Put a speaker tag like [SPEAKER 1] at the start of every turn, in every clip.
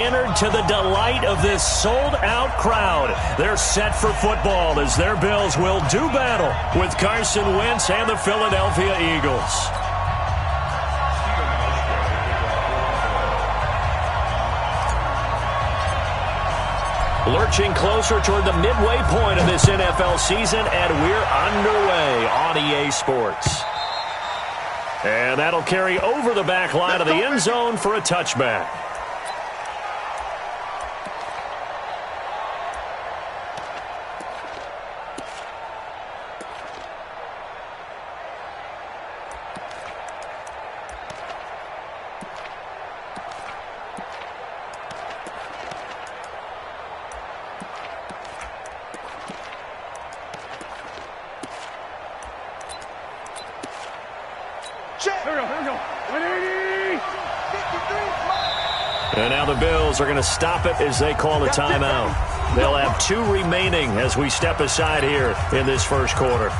[SPEAKER 1] Entered to the delight of this sold-out crowd. They're set for football as their Bills will do battle with Carson Wentz and the Philadelphia Eagles. Lurching closer toward the midway point of this NFL season, and we're underway on EA Sports. And that'll carry over the back line of the end zone for a touchback. And now the Bills are going to stop it as they call a timeout. They'll have 2 remaining as we step aside here in this first quarter.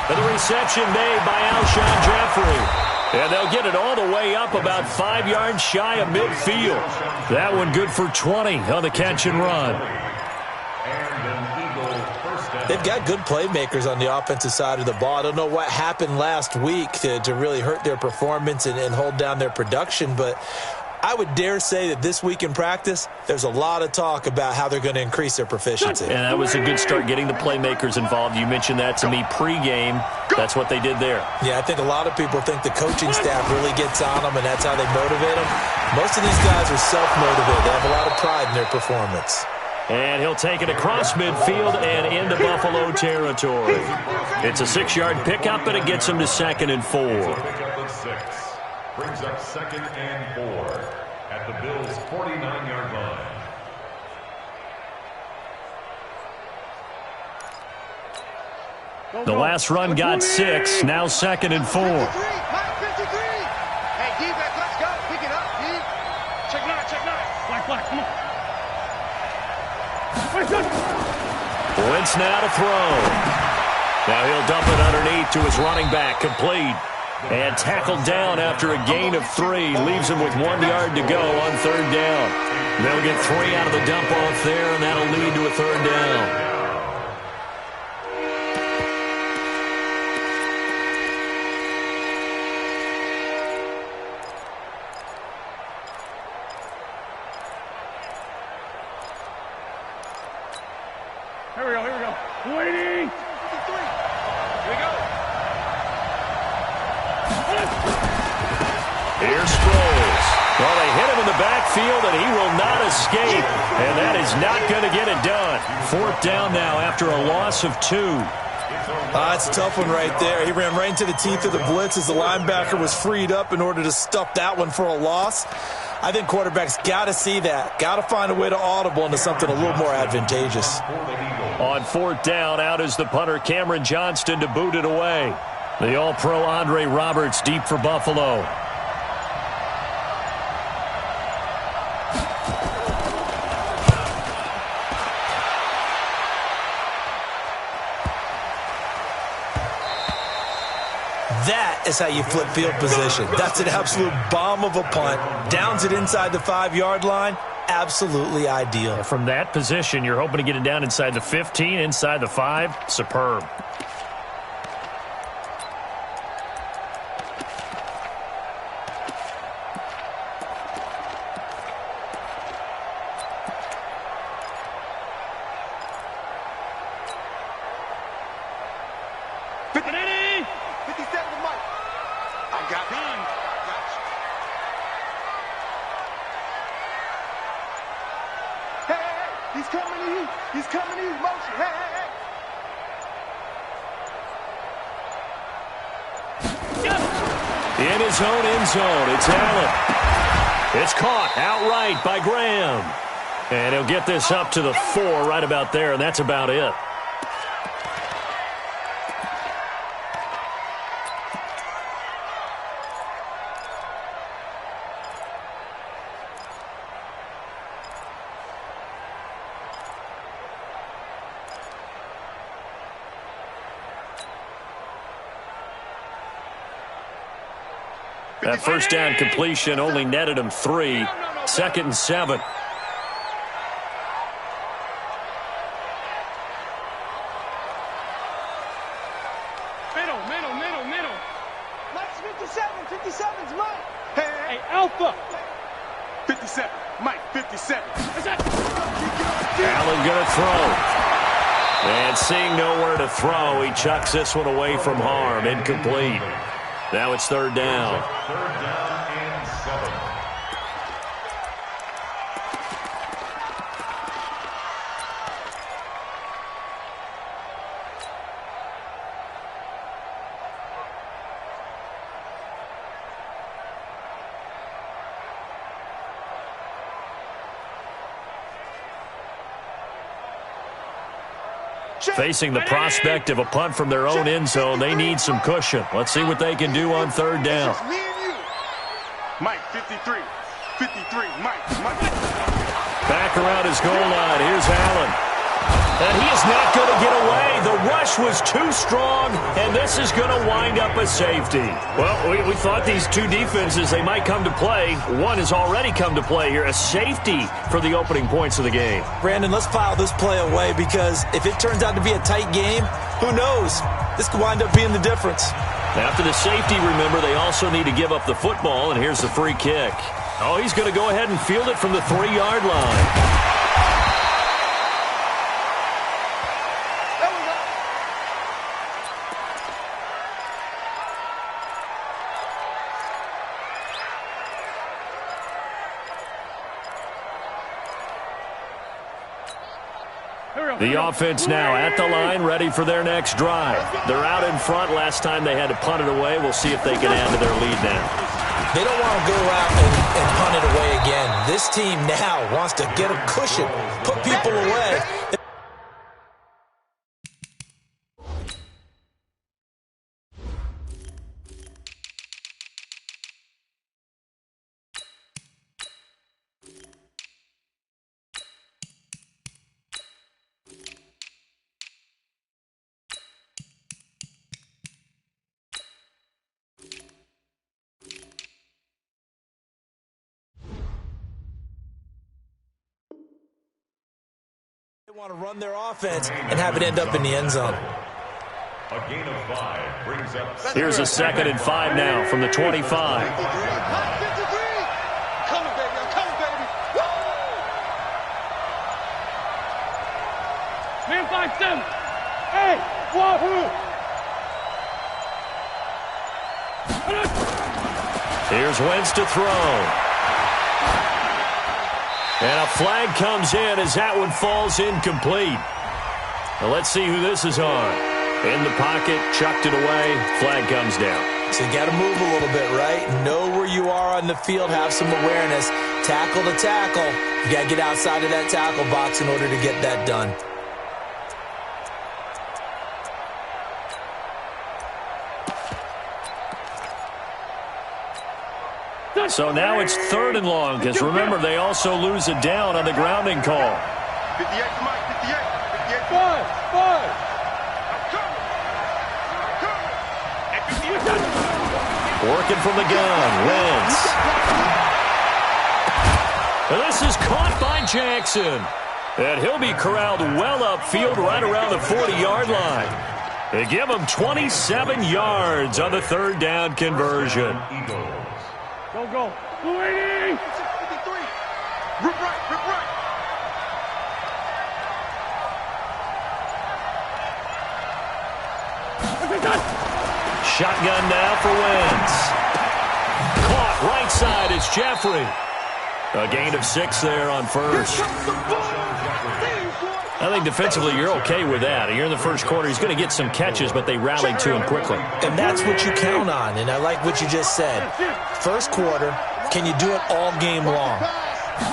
[SPEAKER 1] And the reception made by Alshon Jeffrey. And they'll get it all the way up about 5 yards shy of midfield. That one good for 20 on the catch and run.
[SPEAKER 2] They've got good playmakers on the offensive side of the ball. I don't know what happened last week to really hurt their performance and hold down their production, but I would dare say that this week in practice, there's a lot of talk about how they're going to increase their proficiency.
[SPEAKER 1] And that was a good start getting the playmakers involved. You mentioned that to me pregame. That's what they did there.
[SPEAKER 2] Yeah, I think a lot of people think the coaching staff really gets on them, and that's how they motivate them. Most of these guys are self-motivated. They have a lot of pride in their performance.
[SPEAKER 1] And he'll take it across midfield and into Buffalo territory. It's a 6-yard pickup, and it gets him to 2nd and 4.
[SPEAKER 3] Brings up 2nd and 4 at the Bills' 49-yard line.
[SPEAKER 1] The last run got 6, now 2nd and 4.
[SPEAKER 4] Hey, defense, let's go. Pick it up, D. Check 9, check 9. Black, come on.
[SPEAKER 1] Wentz now to throw. Now he'll dump it underneath to his running back, complete. And tackled down after a gain of 3. Leaves him with 1 yard to go on 3rd down. They'll get 3 out of the dump off there, and that'll lead to a 3rd down.
[SPEAKER 4] Here we go. Waiting. 53. Here we go.
[SPEAKER 1] Here's Sproles. Well, they hit him in the backfield, and he will not escape. And that is not going to get it done. 4th down now after a loss of 2.
[SPEAKER 2] That's a tough one right there. He ran right into the teeth of the blitz as the linebacker was freed up in order to stuff that one for a loss. I think quarterbacks got to see that. Got to find a way to audible into something a little more advantageous.
[SPEAKER 1] On 4th down, out is the punter Cameron Johnston to boot it away. The All-Pro Andre Roberts deep for Buffalo.
[SPEAKER 2] That is how you flip field position. That's an absolute bomb of a punt. Downs it inside the 5-yard line. Absolutely ideal.
[SPEAKER 1] From that position, you're hoping to get it down inside the 15, inside the 5. Superb.
[SPEAKER 4] He's coming to you. He's coming to you. Motion. Hey.
[SPEAKER 1] In his own end zone, it's Allen. It's caught outright by Graham. And he'll get this up to the 4 right about there, and that's about it. That first down completion only netted him 3. 2nd and 7.
[SPEAKER 4] Middle. Mike's 57. 57's Mike. Hey, Alpha. 57. Mike, 57.
[SPEAKER 1] Allen going to throw. And seeing nowhere to throw, he chucks this one away from harm. Incomplete. Now it's 3rd down.
[SPEAKER 3] 3rd down and 7.
[SPEAKER 1] Facing the prospect of a punt from their own end zone, they need some cushion. Let's see what they can do on 3rd down.
[SPEAKER 4] Me and you. Mike, 53. 53, Mike.
[SPEAKER 1] Back around his goal line. Here's Allen. And he is not going to get away. The rush was too strong, and this is going to wind up a safety. Well, we thought these two defenses, they might come to play. One has already come to play here, a safety for the opening points of the game.
[SPEAKER 2] Brandon, let's file this play away because if it turns out to be a tight game, who knows? This could wind up being the difference.
[SPEAKER 1] After the safety, remember, they also need to give up the football, and here's the free kick. Oh, he's going to go ahead and field it from the 3-yard line. The offense now at the line, ready for their next drive. They're out in front. Last time they had to punt it away. We'll see if they can add to their lead now.
[SPEAKER 2] They don't want to go out and punt it away again. This team now wants to get a cushion, put people away. They want to run their offense and have it end up in the end zone.
[SPEAKER 3] A gain of 5 brings up.
[SPEAKER 1] Here's a 2nd and 5 now from the 25.
[SPEAKER 4] Coming, baby. I'm coming, baby. Woo! Man 5-7. Hey, wahoo!
[SPEAKER 1] Here's Wentz to throw. And a flag comes in as that one falls incomplete. Now let's see who this is on. In the pocket, chucked it away, flag comes down.
[SPEAKER 2] So you got to move a little bit, right? Know where you are on the field, have some awareness. Tackle to tackle. You got to get outside of that tackle box in order to get that done.
[SPEAKER 1] So now it's 3rd and long, because remember, they also lose a down on the grounding call.
[SPEAKER 4] 58 to Mike, 58. 5.
[SPEAKER 1] Working from the gun, Wentz. And this is caught by Jackson. And he'll be corralled well upfield right around the 40-yard line. They give him 27 yards on the 3rd down conversion.
[SPEAKER 4] Go. Blue 80. 53. Rip right.
[SPEAKER 1] Shotgun now for Wentz. Caught right side, it's Jeffrey. A gain of 6 there on first. I think defensively you're okay with that. You're in the first quarter. He's going to get some catches, but they rallied to him quickly.
[SPEAKER 2] And that's what you count on, and I like what you just said. First quarter, can you do it all game long?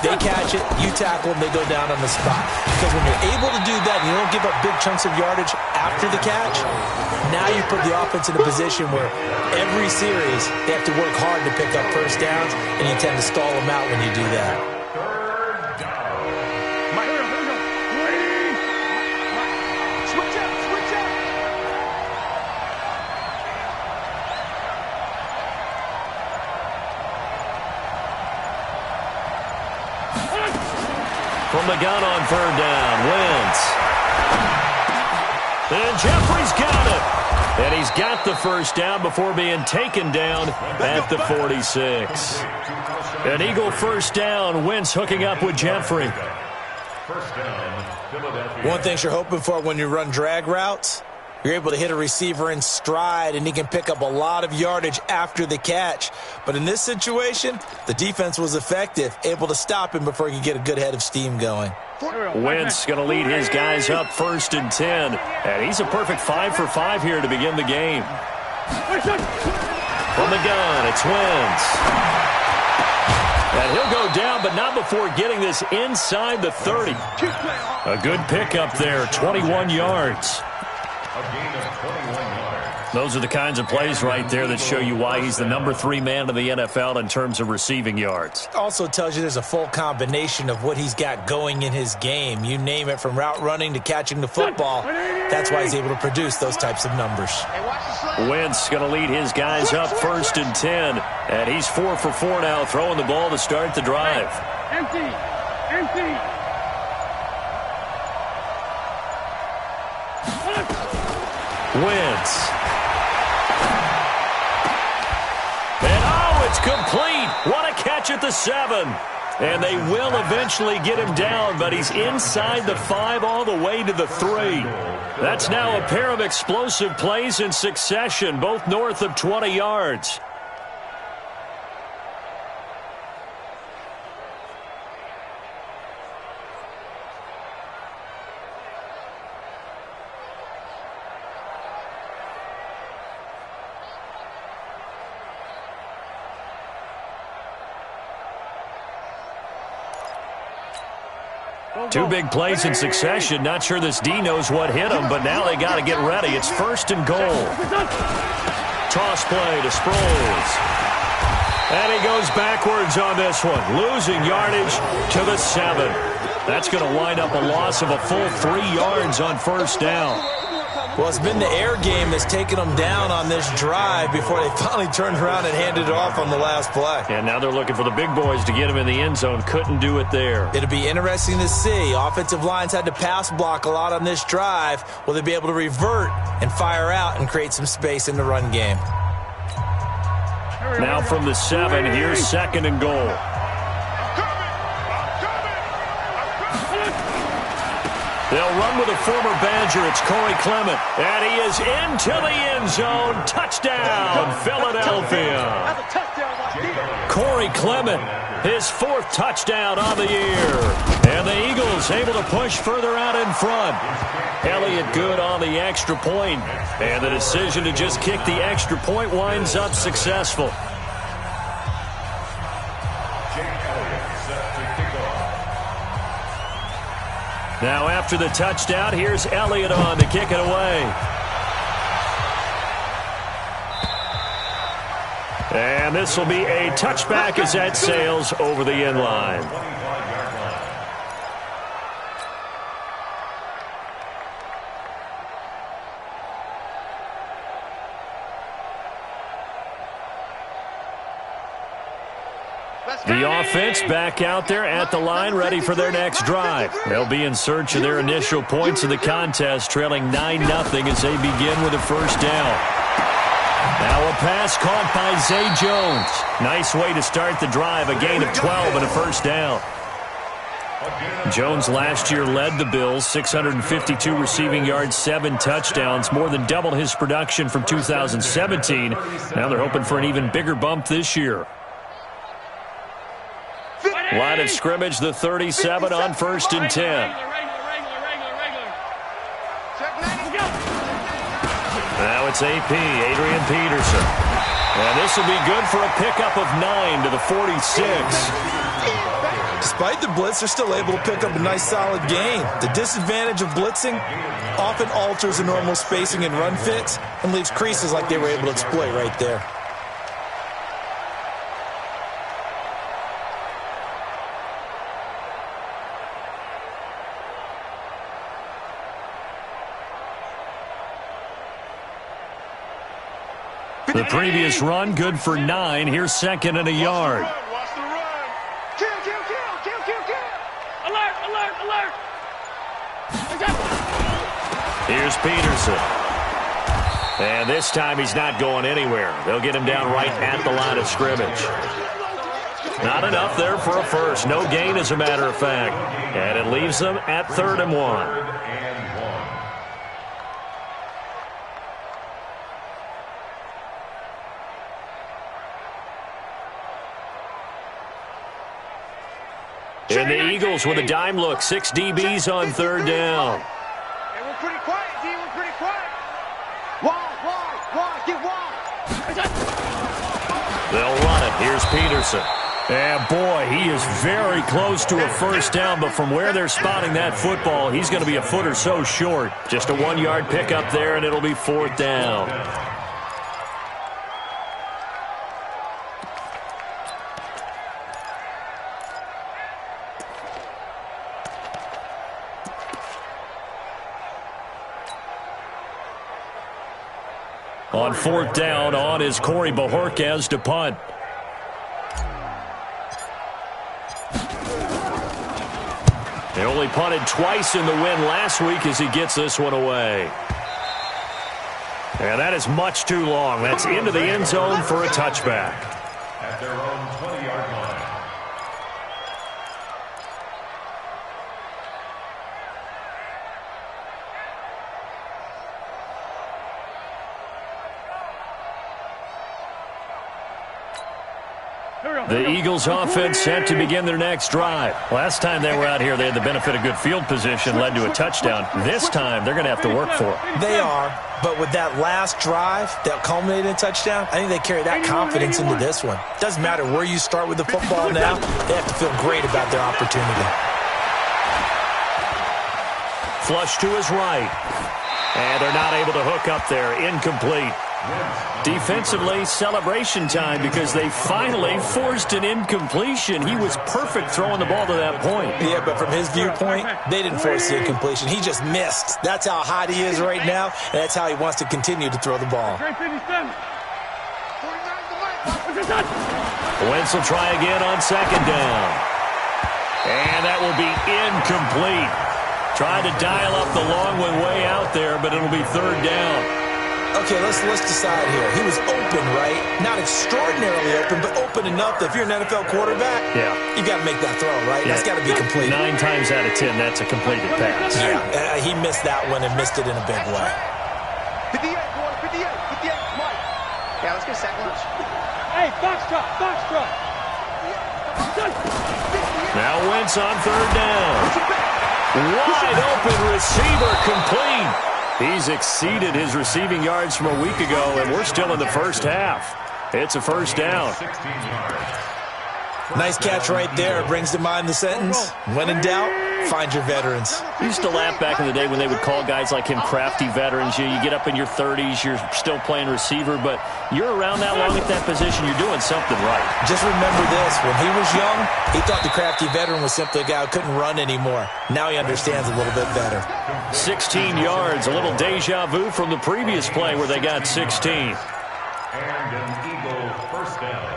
[SPEAKER 2] They catch it, you tackle them, they go down on the spot. Because when you're able to do that and you don't give up big chunks of yardage after the catch, now you put the offense in a position where every series they have to work hard to pick up first downs, and you tend to stall them out when you do that.
[SPEAKER 1] From the gun on third down, Wentz. And Jeffrey's got it. And he's got the first down before being taken down at the 46. An Eagle first down. Wentz hooking up with Jeffrey.
[SPEAKER 3] First down, Philadelphia.
[SPEAKER 2] One thing you're hoping for when you run drag routes, you're able to hit a receiver in stride, and he can pick up a lot of yardage after the catch. But in this situation, the defense was effective, able to stop him before he could get a good head of steam going.
[SPEAKER 1] Wentz going to lead his guys up 1st and 10. And he's a perfect 5 for 5 here to begin the game. From the gun, it's Wentz. And he'll go down, but not before getting this inside the 30. A good pickup there, 21 yards.
[SPEAKER 3] A gain of 21 yards.
[SPEAKER 1] Those are the kinds of plays right there that show you why he's the number 3 man in the NFL in terms of receiving yards.
[SPEAKER 2] Also tells you there's a full combination of what he's got going in his game. You name it, from route running to catching the football. That's why he's able to produce those types of numbers.
[SPEAKER 1] Wentz going to lead his guys up 1st and 10. And he's 4 for 4 now, throwing the ball to start the drive.
[SPEAKER 4] Empty.
[SPEAKER 1] Wentz. And oh, it's complete. What a catch at the 7. And they will eventually get him down, but he's inside the 5 all the way to the 3. That's now a pair of explosive plays in succession, both north of 20 yards. Two big plays in succession. Not sure this D knows what hit him, but now they got to get ready. It's 1st and goal. Toss play to Sproles. And he goes backwards on this one, losing yardage to the 7. That's going to wind up a loss of a full 3 yards on 1st down.
[SPEAKER 2] Well, it's been the air game that's taken them down on this drive before they finally turned around and handed it off on the last play.
[SPEAKER 1] And now they're looking for the big boys to get him in the end zone. Couldn't do it there.
[SPEAKER 2] It'll be interesting to see. Offensive lines had to pass block a lot on this drive. Will they be able to revert and fire out and create some space in the run game?
[SPEAKER 1] Now from the 7, here's 2nd and goal. They'll run with a former Badger. It's Corey Clement. And he is into the end zone. Touchdown, Philadelphia. Corey Clement, his 4th touchdown on the year. And the Eagles able to push further out in front. Elliott good on the extra point. And the decision to just kick the extra point winds up successful. Now after the touchdown, here's Elliott on to kick it away. And this will be a touchback as that sails over the end line. The offense back out there at the line, ready for their next drive. They'll be in search of their initial points of the contest, trailing 9-0 as they begin with a 1st down. Now a pass caught by Zay Jones. Nice way to start the drive, a gain of 12 and a 1st down. Jones last year led the Bills, 652 receiving yards, 7 touchdowns, more than double his production from 2017. Now they're hoping for an even bigger bump this year. Line of scrimmage, the 37 on 1st and 10. Now it's AP, Adrian Peterson. And this will be good for a pickup of 9 to the 46.
[SPEAKER 2] Despite the blitz, they're still able to pick up a nice solid gain. The disadvantage of blitzing often alters the normal spacing and run fits and leaves creases like they were able to exploit right there.
[SPEAKER 1] The previous run, good for 9. Here's 2nd and a yard.
[SPEAKER 4] Watch the run. Kill. Alert. Alert!
[SPEAKER 1] Here's Peterson. And this time he's not going anywhere. They'll get him down right at the line of scrimmage. Not enough there for a first. No gain, as a matter of fact. And it leaves them at 3rd and 1. And the Eagles with a dime look. 6 DBs on 3rd down.
[SPEAKER 4] Hey, we're pretty quiet, D. We're pretty quiet. Wide. Get wide.
[SPEAKER 1] They'll run it. Here's Peterson. And boy, he is very close to a first down, but from where they're spotting that football, he's going to be a foot or so short. Just a 1-yard pickup there, and it'll be 4th down. On 4th down, on is Corey Bajorquez to punt. They only punted twice in the win last week as he gets this one away. And that is much too long. That's into the end zone for a touchback.
[SPEAKER 3] At their own 20-yard line.
[SPEAKER 1] The Eagles offense set to begin their next drive. Last time they were out here, they had the benefit of good field position, led to a touchdown. This time, they're going to have to work for it.
[SPEAKER 2] They are, but with that last drive that culminated in a touchdown, I think they carry that confidence into this one. Doesn't matter where you start with the football now, they have to feel great about their opportunity.
[SPEAKER 1] Flush to his right. And they're not able to hook up there. Incomplete. Defensively, celebration time because they finally forced an incompletion. He was perfect throwing the ball to that point.
[SPEAKER 2] Yeah, but from his viewpoint, they didn't force the incompletion. He just missed. That's how hot he is right now, and that's how he wants to continue to throw the ball.
[SPEAKER 1] Wentz will try again on 2nd down. And that will be incomplete. Tried to dial up the long one way out there, but it'll be 3rd down.
[SPEAKER 2] Okay, let's decide here. He was open, right? Not extraordinarily open, but open enough that if you're an NFL quarterback, you got to make that throw, right?
[SPEAKER 1] Yeah.
[SPEAKER 2] That's got to be complete.
[SPEAKER 1] 9 times out of 10, that's a completed pass.
[SPEAKER 2] Yeah, he missed that one and missed it in a big way.
[SPEAKER 4] 58, Mike. Yeah, let's get a second lunch. Hey, box truck.
[SPEAKER 1] Now Wentz on 3rd down. Wide open receiver, complete. He's exceeded his receiving yards from a week ago, and we're still in the first half. It's a 1st down.
[SPEAKER 3] 16 yards.
[SPEAKER 2] Nice catch right there. Brings to mind the sentence, when in doubt, find your veterans.
[SPEAKER 1] Used to laugh back in the day when they would call guys like him crafty veterans. You get up in your 30s, you're still playing receiver, but you're around that long at that position, you're doing something right.
[SPEAKER 2] Just remember this. When he was young, he thought the crafty veteran was simply a guy who couldn't run anymore. Now he understands a little bit better.
[SPEAKER 1] 16 yards, a little deja vu from the previous play where they got 16.
[SPEAKER 3] And an Eagle first down.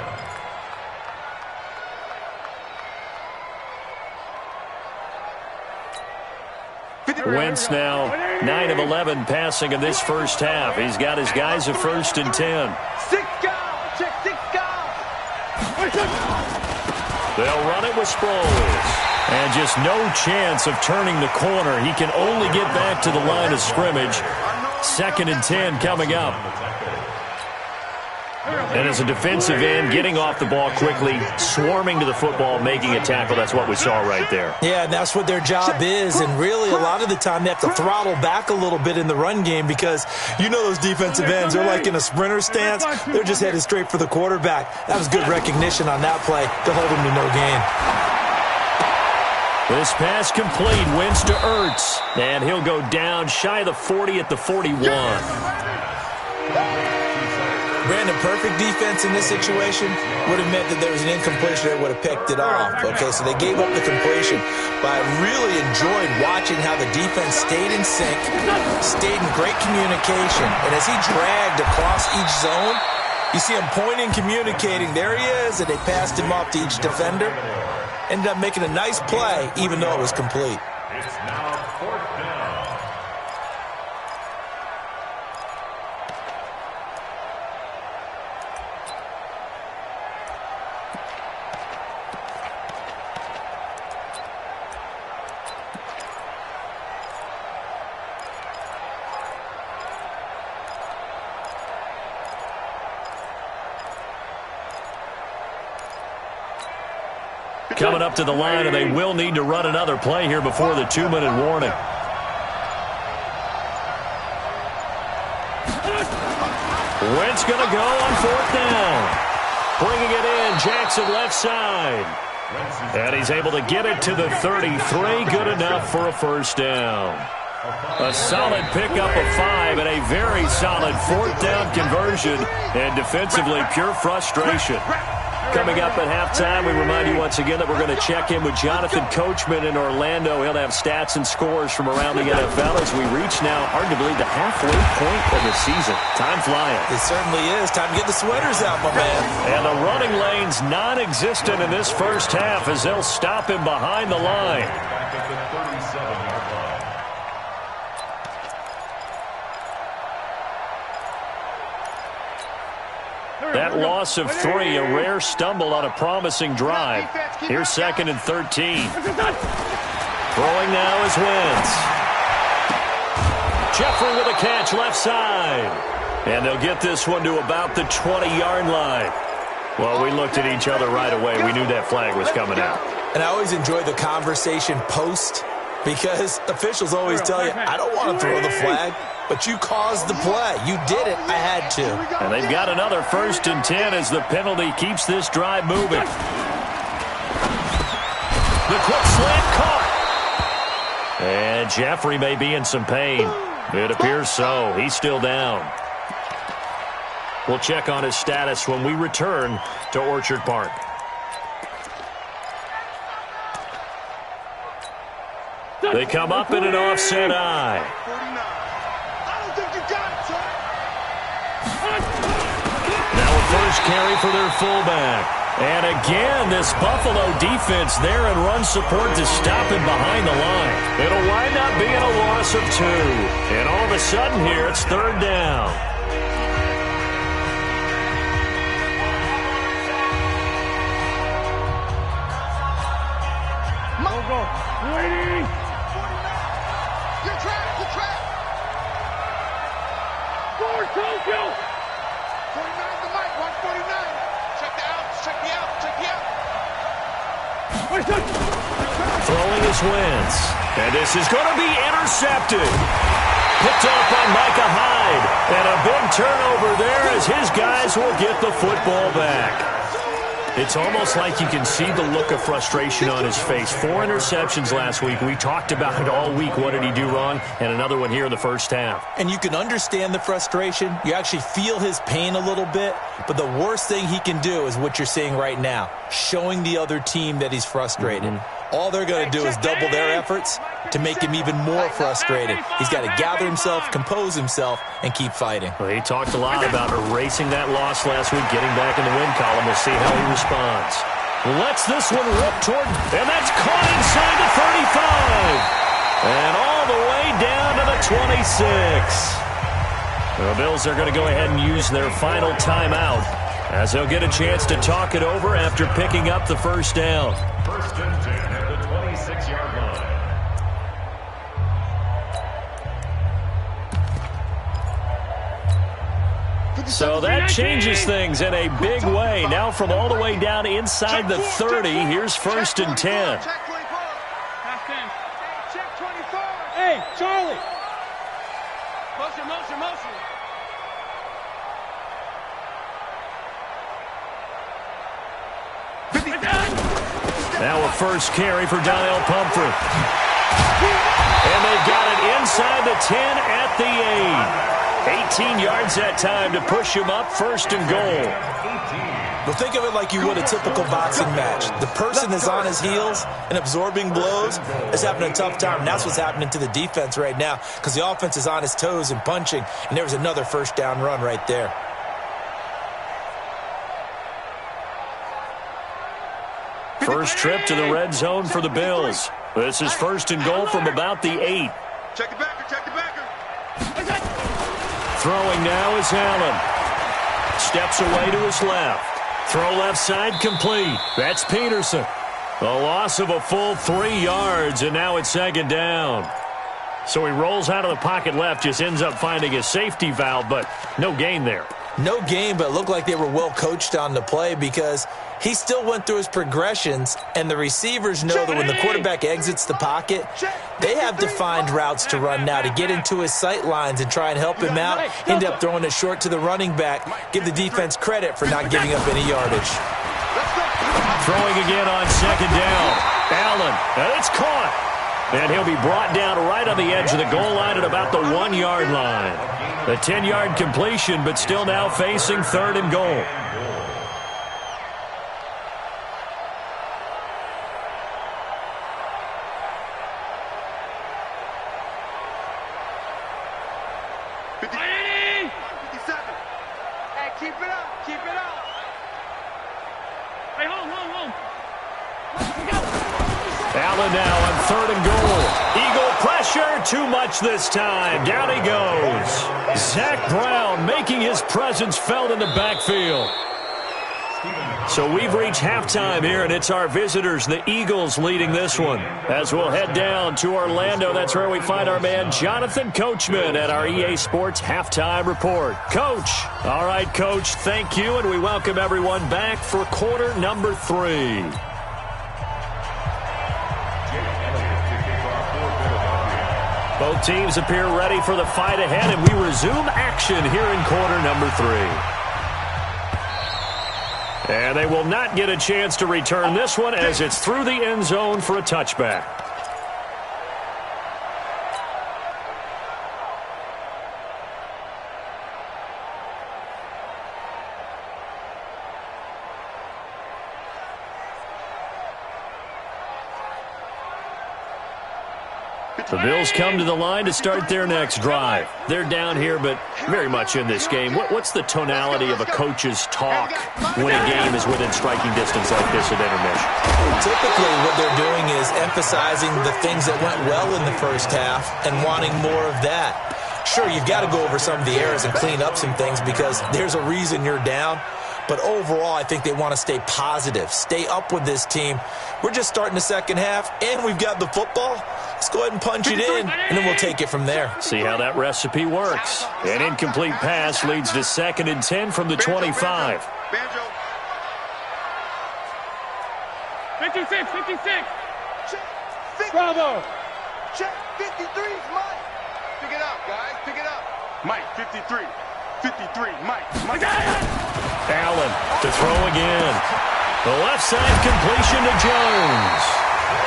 [SPEAKER 1] Wentz now 9 of 11 passing in this first half. He's got his guys a 1st and 10. They'll run it with Sproles. And just no chance of turning the corner. He can only get back to the line of scrimmage. 2nd and 10 coming up. And as a defensive end, getting off the ball quickly, swarming to the football, making a tackle. That's what we saw right there.
[SPEAKER 2] Yeah, and that's what their job is. And really, a lot of the time, they have to throttle back a little bit in the run game because you know those defensive ends, they're like in a sprinter stance. They're just headed straight for the quarterback. That was good recognition on that play to hold him to no gain.
[SPEAKER 1] This pass complete. Wentz to Ertz. And he'll go down shy of the 40 at the 41.
[SPEAKER 2] Brandon, perfect defense in this situation would have meant that there was an incompletion that would have picked it off. Okay, so they gave up the completion. But I really enjoyed watching how the defense stayed in sync, stayed in great communication. And as he dragged across each zone, you see him pointing, communicating. There he is, and they passed him off to each defender. Ended up making a nice play, even though it was complete.
[SPEAKER 3] It's now 4th down.
[SPEAKER 1] Coming up to the line, and they will need to run another play here before the 2-minute warning. Wentz going to go on 4th down. Bringing it in, Jackson left side. And he's able to get it to the 33. Good enough for a 1st down. A solid pickup of 5 and a very solid 4th down conversion. And defensively, pure frustration. Coming up at halftime, we remind you once again that we're going to check in with Jonathan Coachman in Orlando. He'll have stats and scores from around the NFL as we reach now, hard to believe, the halfway point of the season. Time flying.
[SPEAKER 2] It certainly is. Time to get the sweaters out, my man.
[SPEAKER 1] And the running lane's non-existent in this first half as they'll stop him behind the line.
[SPEAKER 3] Back at the 37-yard line.
[SPEAKER 1] That loss of 3, a rare stumble on a promising drive. Here's 2nd and 13. Throwing now is Wentz. Jeffrey with a catch left side. And they'll get this one to about the 20-yard line. Well, we looked at each other right away. We knew that flag was coming out.
[SPEAKER 2] And I always enjoy the conversation post because officials always tell you, I don't want to throw the flag. But you caused the play. You did it. I had to.
[SPEAKER 1] And they've got another 1st and 10 as the penalty keeps this drive moving. The quick slant caught. And Jeffrey may be in some pain. It appears so. He's still down. We'll check on his status when we return to Orchard Park. They come up in an offset eye. Now a first carry for their fullback. And again, this Buffalo defense there in run support to stop him behind the line. It'll wind up being a loss of 2. And all of a sudden here, it's 3rd down.
[SPEAKER 4] Waiting. You're trapped. You're trapped. Forward, Tokyo. 49 the mic. 149. Check the outs. Check the out. Check the out.
[SPEAKER 1] Throwing his Wentz. And this is going to be intercepted. Picked off by Micah Hyde. And a big turnover there as his guys will get the football back. It's almost like you can see the look of frustration on his face. 4 interceptions last week. We talked about it all week. What did he do wrong? And another one here in the first half.
[SPEAKER 2] And you can understand the frustration. You actually feel his pain a little bit. But the worst thing he can do is what you're seeing right now, showing the other team that he's frustrated. All they're going to do is double their efforts to make him even more frustrated. He's got to gather himself, compose himself, and keep fighting.
[SPEAKER 1] Well, he talked a lot about erasing that loss last week, getting back in the win column. We'll see how he responds. Lets this one rip toward, and that's caught inside the 35. And all the way down to the 26. The Bills are going to go ahead and use their final timeout as they'll get a chance to talk it over after picking up the first down.
[SPEAKER 3] 1st and 10 at the 26-yard line.
[SPEAKER 1] So that changes things in a big way. Now from all the way down inside the 30, here's 1st and 10.
[SPEAKER 4] Check 24. Pass 10. Check 24. Hey, Charlie. Motion, motion, motion.
[SPEAKER 1] Now a first carry for Donnell Pumphrey. And they've got it inside the 10 at the 8. 18 yards that time to push him up 1st and goal.
[SPEAKER 2] But think of it like you would a typical boxing match. The person is on his heels and absorbing blows is having a tough time. And that's what's happening to the defense right now because the offense is on his toes and punching. And there was another 1st down run right there.
[SPEAKER 1] First trip to the red zone for the Bills. This is first and goal from about the 8.
[SPEAKER 4] Check the backer, check the backer.
[SPEAKER 1] Throwing now is Allen. Steps away to his left. Throw left side complete. That's Peterson. A loss of a full 3 yards, and now it's second down. So he rolls out of the pocket left, just ends up finding a safety valve, but no gain there.
[SPEAKER 2] No gain, but it looked like they were well coached on the play because he still went through his progressions, and the receivers know that when the quarterback exits the pocket, they have defined routes to run now to get into his sight lines and try and help him out. End up throwing it short to the running back. Give the defense credit for not giving up any yardage.
[SPEAKER 1] Throwing again on second down. Allen, and it's caught. And he'll be brought down right on the edge of the goal line at about the 1-yard line. A 10-yard completion, but still now facing third and goal.
[SPEAKER 4] Hey, keep it up, keep it up. Hey, hold.
[SPEAKER 1] Allen now on third and goal. Eagle pressure, too much this time. Down he goes. Zach Brown making his presence felt in the backfield. So we've reached halftime here, and it's our visitors, the Eagles, leading this one. As we'll head down to Orlando, that's where we find our man Jonathan Coachman at our EA Sports Halftime Report. Coach. All right, Coach, thank you, and we welcome everyone back for quarter number 3. Both teams appear ready for the fight ahead, and we resume action here in quarter number 3. And they will not get a chance to return this one as it's through the end zone for a touchback. The Bills come to the line to start their next drive. They're down here, but very much in this game. What's the tonality of a coach's talk when a game is within striking distance like this at intermission?
[SPEAKER 2] Typically, what they're doing is emphasizing the things that went well in the first half and wanting more of that. Sure, you've got to go over some of the errors and clean up some things because there's a reason you're down. But overall, I think they want to stay positive, stay up with this team. We're just starting the second half, and we've got the football. Let's go ahead and punch it in, and then we'll take it from there.
[SPEAKER 1] See how that recipe works. An incomplete pass leads to second and 10 from the 25.
[SPEAKER 4] Banjo. 56. Check. Bravo. Check. 53's Mike. Pick it up, guys. Pick it up. Mike, 53. 53. Mike.
[SPEAKER 1] Allen to throw again. The left side completion to Jones.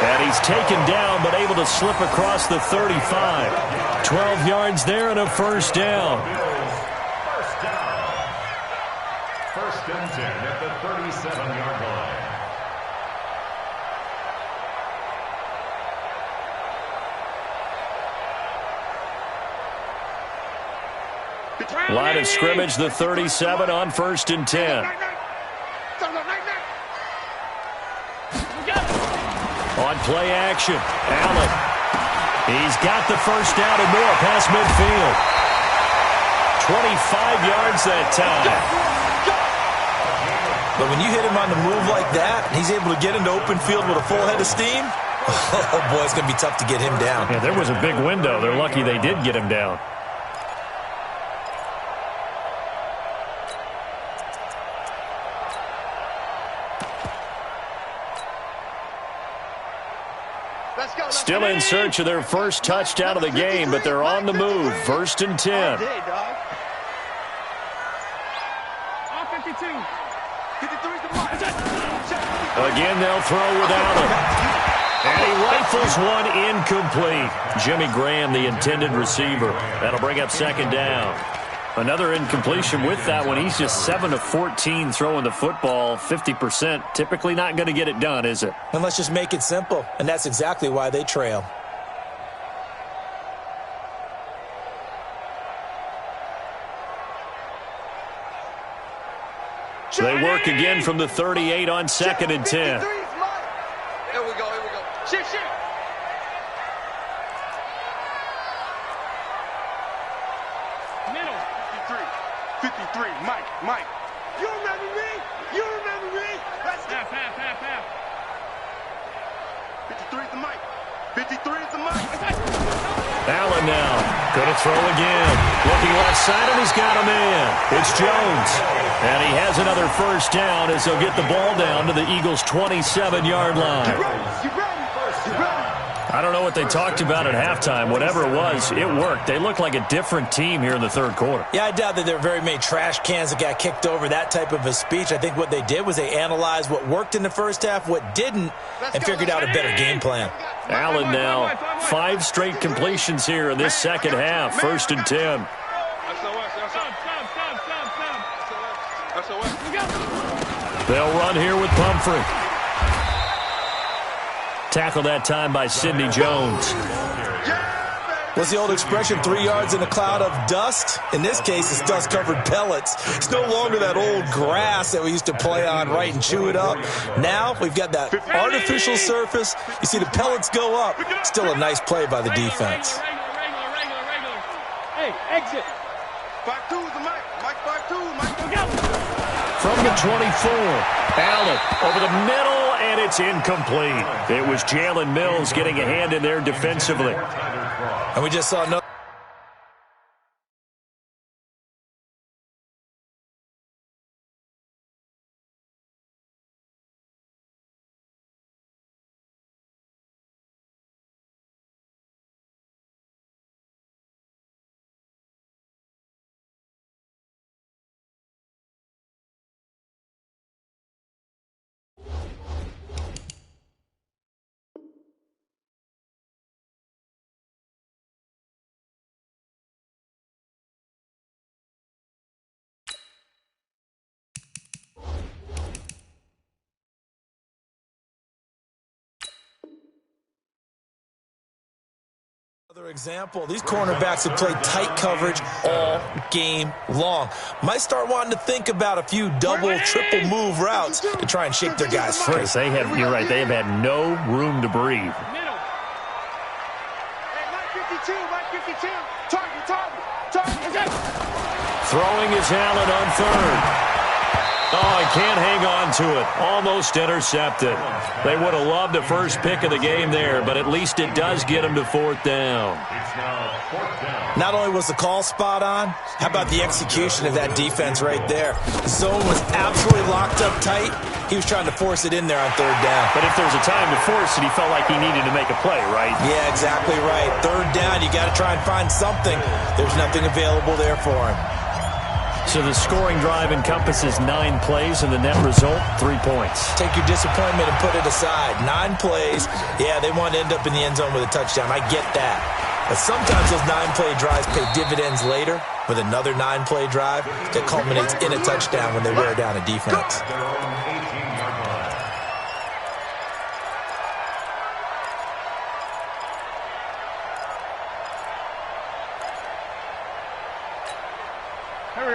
[SPEAKER 1] And he's taken down but able to slip across the 35. 12 yards there and a first down.
[SPEAKER 3] First and 10 at the 37-yard line.
[SPEAKER 1] Line of scrimmage, the 37 on first and 10. On play action, Allen. He's got the first down and more past midfield. 25 yards that time.
[SPEAKER 2] But when you hit him on the move like that, he's able to get into open field with a full head of steam. Oh, boy, it's going to be tough to get him down.
[SPEAKER 1] Yeah, there was a big window. They're lucky they did get him down. Still in search of their first touchdown of the game, but they're on the move. First and 10. Again, they'll throw with Allen. And he rifles one incomplete. Jimmy Graham, the intended receiver. That'll bring up second down. Another incompletion with that one. He's just 7 of 14 throwing the football, 50%. Typically not going to get it done, is it?
[SPEAKER 2] And let's just make it simple, and that's exactly why they trail.
[SPEAKER 1] They work again from the 38 on second and 10.
[SPEAKER 4] Here we go. Shit. the mic. 53 is the mic.
[SPEAKER 1] Allen now. Going to throw again. Looking left side, and he's got a man. It's Jones. And he has another first down as he'll get the ball down to the Eagles' 27-yard line.
[SPEAKER 4] Get ready. Get ready. Get ready.
[SPEAKER 1] I don't know what they talked about at halftime. Whatever it was, it worked. They look like a different team here in the third quarter.
[SPEAKER 2] Yeah, I doubt that there were very many trash cans that got kicked over, that type of a speech. I think what they did was they analyzed what worked in the first half, what didn't, and figured out a better game plan.
[SPEAKER 1] Allen now, 5 straight completions here in this second half. 1st and 10. They'll run here with Pumphrey. Tackled that time by Sidney Jones.
[SPEAKER 2] What's the old expression, 3 yards in a cloud of dust? In this case, it's dust-covered pellets. It's no longer that old grass that we used to play on, right, and chew it up. Now we've got that artificial surface. You see the pellets go up. Still a nice play by the defense.
[SPEAKER 4] Hey, exit. 5-2 is the mic. Mike 5-2. Mike, look out.
[SPEAKER 1] From the 24, Allen over the middle, and it's incomplete. It was Jalen Mills getting a hand in there defensively.
[SPEAKER 2] And we just saw another. Another example, these cornerbacks have played tight coverage all game long. Might start wanting to think about a few double, triple move routes to try and shake their guys free.
[SPEAKER 1] They have, you're right, they have had no room to breathe.
[SPEAKER 4] Hey, Mike 52. Mike 52. Target.
[SPEAKER 1] Throwing is Allen on 3rd. Oh, he can't hang on to it. Almost intercepted. They would have loved the first pick of the game there, but at least it does get him to 4th down.
[SPEAKER 2] Not only was the call spot on, how about the execution of that defense right there? The zone was absolutely locked up tight. He was trying to force it in there on 3rd down.
[SPEAKER 1] But if there's a time to force it, he felt like he needed to make a play, right?
[SPEAKER 2] Yeah, exactly right. 3rd down, you got to try and find something. There's nothing available there for him.
[SPEAKER 1] So the scoring drive encompasses 9 plays, and the net result, 3 points.
[SPEAKER 2] Take your disappointment and put it aside. 9 plays. Yeah, they want to end up in the end zone with a touchdown. I get that. But sometimes those 9-play drives pay dividends later with another 9-play drive that culminates in a touchdown when they wear down a defense.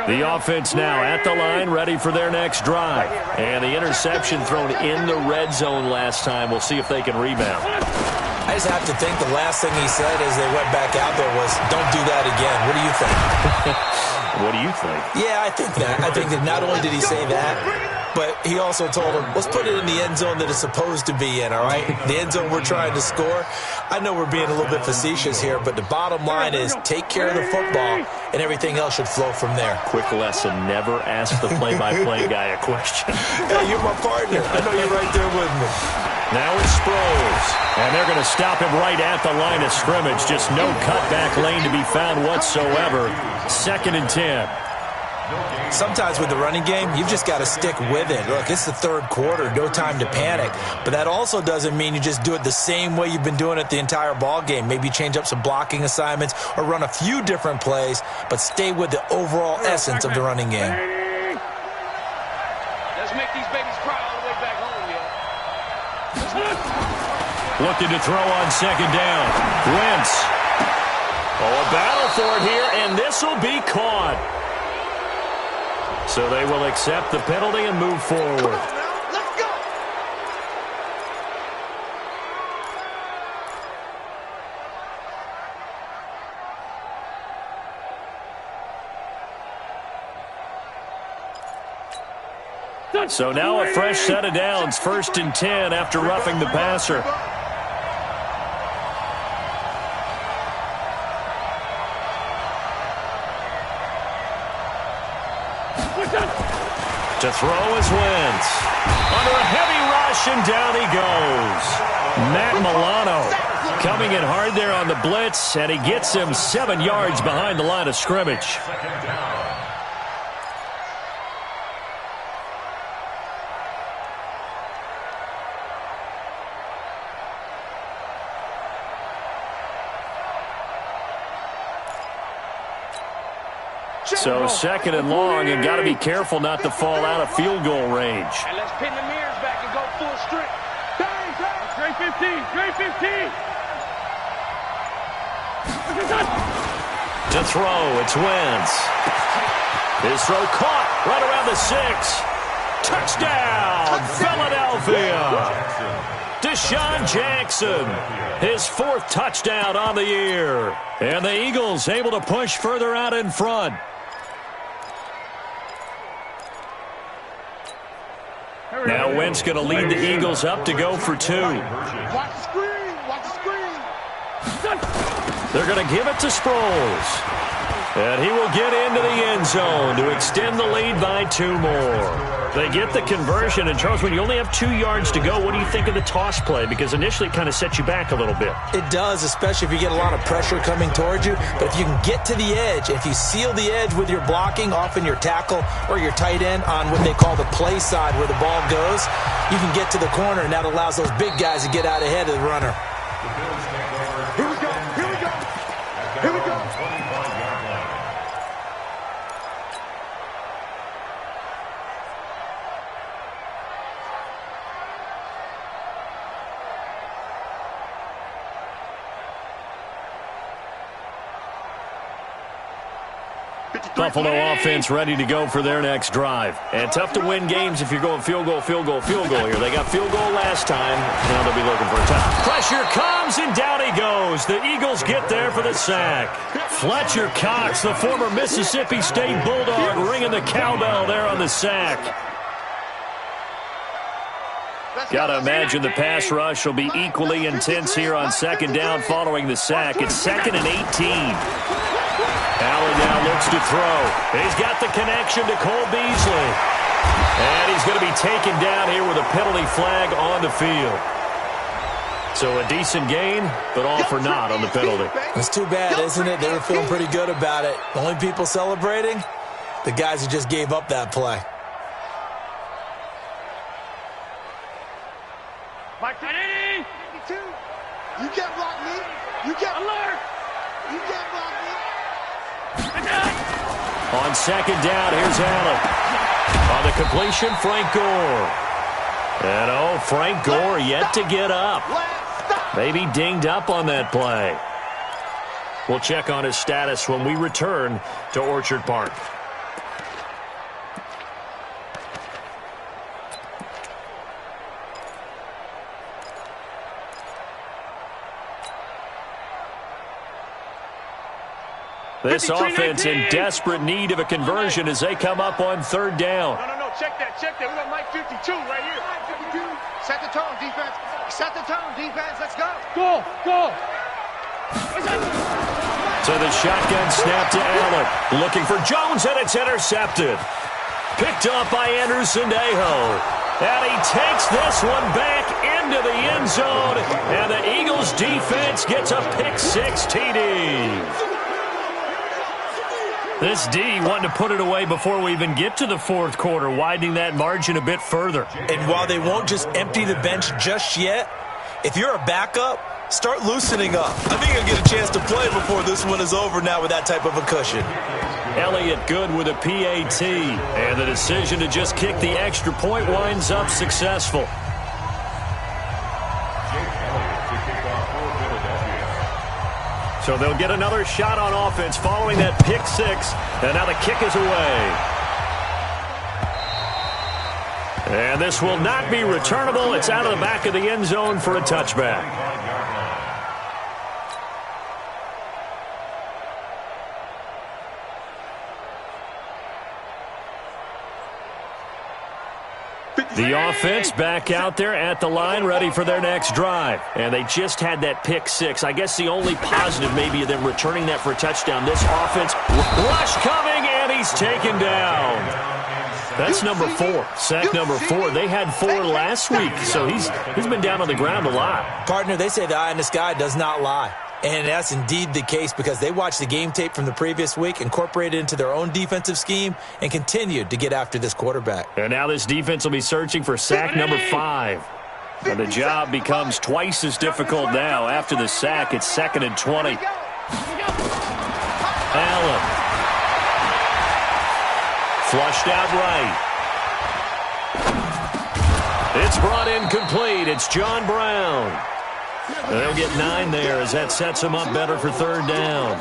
[SPEAKER 1] The offense now at the line, ready for their next drive. And the interception thrown in the red zone last time. We'll see if they can rebound.
[SPEAKER 2] I just have to think the last thing he said as they went back out there was, don't do that again. What do you think?
[SPEAKER 1] What do you think?
[SPEAKER 2] Yeah, I think that. I think that not only did he say that, but he also told him, let's put it in the end zone that it's supposed to be in, all right? The end zone we're trying to score. I know we're being a little bit facetious here, but the bottom line is take care of the football, and everything else should flow from there.
[SPEAKER 1] Quick lesson, never ask the play-by-play guy a question.
[SPEAKER 2] Hey, you're my partner. I know you're right there with me.
[SPEAKER 1] Now it's Sproles, and they're going to stop him right at the line of scrimmage. Just no cutback lane to be found whatsoever. 2nd and 10.
[SPEAKER 2] Sometimes with the running game, you've just got to stick with it. Look, it's the 3rd quarter, no time to panic. But that also doesn't mean you just do it the same way you've been doing it the entire ball game. Maybe change up some blocking assignments or run a few different plays, but stay with the overall essence of the running game.
[SPEAKER 4] Let's make these babies cry all the way back home, yo.
[SPEAKER 1] Looking to throw on 2nd down. Wentz. Oh, a battle for it here, and this will be caught. So they will accept the penalty and move forward.
[SPEAKER 4] Let's go.
[SPEAKER 1] So now a fresh set of downs. 1st and 10 after roughing the passer. To throw is Wentz. Under a heavy rush, and down he goes. Matt Milano coming in hard there on the blitz, and he gets him 7 yards behind the line of scrimmage. So second and long, and got to be careful not to fall out of field goal range.
[SPEAKER 4] And let's pin the mirrors back and go full strength. Straight 15, straight 15.
[SPEAKER 1] To throw, it's Wentz. His throw caught right around the 6. Touchdown, Philadelphia. Deshaun Jackson, his 4th touchdown on the year. And the Eagles able to push further out in front. Now Wentz going to lead the Eagles up to go for 2.
[SPEAKER 4] Watch the screen, watch the screen.
[SPEAKER 1] They're going to give it to Sproles. And he will get into the end zone to extend the lead by 2 more. They get the conversion. And, Charles, when you only have 2 yards to go, what do you think of the toss play? Because initially it kind of sets you back a little bit.
[SPEAKER 2] It does, especially if you get a lot of pressure coming towards you. But if you can get to the edge, if you seal the edge with your blocking, often your tackle or your tight end on what they call the play side where the ball goes, you can get to the corner, and that allows those big guys to get out ahead of the runner.
[SPEAKER 4] Here we go, here we go. Here we go.
[SPEAKER 1] Buffalo offense ready to go for their next drive. And tough to win games if you're going field goal here. They got field goal last time. Now they'll be looking for a touchdown. Pressure comes, and down he goes. The Eagles get there for the sack. Fletcher Cox, the former Mississippi State Bulldog, ringing the cowbell there on the sack. Got to imagine the pass rush will be equally intense here on second down following the sack. It's 2nd and 18. Allen now looks to throw. He's got the connection to Cole Beasley. And he's going to be taken down here with a penalty flag on the field. So a decent gain, but all for naught on the penalty.
[SPEAKER 2] It's too bad, isn't it? They were feeling pretty good about it. The only people celebrating, the guys who just gave up that play.
[SPEAKER 4] Mike, 52. You can't block me. You can't alert. You can't block me.
[SPEAKER 1] On second down, here's Allen. On the completion, Frank Gore. And Frank Gore yet to get up. Maybe dinged up on that play. We'll check on his status when we return to Orchard Park. This offense in desperate need of a conversion as they come up on third down.
[SPEAKER 4] No, check that. We got Mike 52 right here. 52. Set the tone, defense. Set the tone, defense. Let's go. Go.
[SPEAKER 1] So the shotgun snap to Allen. Looking for Jones, and it's intercepted. Picked up by Anderson-Aho. And he takes this one back into the end zone. And the Eagles defense gets a pick-6 TD. This D wanting to put it away before we even get to the fourth quarter, widening that margin a bit further.
[SPEAKER 2] And while they won't just empty the bench just yet, if you're a backup, start loosening up. I think you'll get a chance to play before this one is over now with that type of a cushion.
[SPEAKER 1] Elliott good with a PAT, and the decision to just kick the extra point winds up successful. So they'll get another shot on offense following that pick-6, and now the kick is away. And this will not be returnable. It's out of the back of the end zone for a touchback. The offense back out there at the line, ready for their next drive. And they just had that pick-6. I guess the only positive maybe of them returning that for a touchdown. This offense, rush coming, and he's taken down. That's number 4. Sack number 4. They had 4 last week, so he's been down on the ground a lot.
[SPEAKER 2] Partner, they say the eye in the sky does not lie. And that's indeed the case because they watched the game tape from the previous week, incorporated it into their own defensive scheme, and continued to get after this quarterback.
[SPEAKER 1] And now this defense will be searching for sack number 5. And the job becomes twice as difficult now. After the sack, it's 2nd and 20. Allen. Flushed out right. It's brought in complete. It's John Brown. They'll get 9 there as that sets him up better for 3rd down.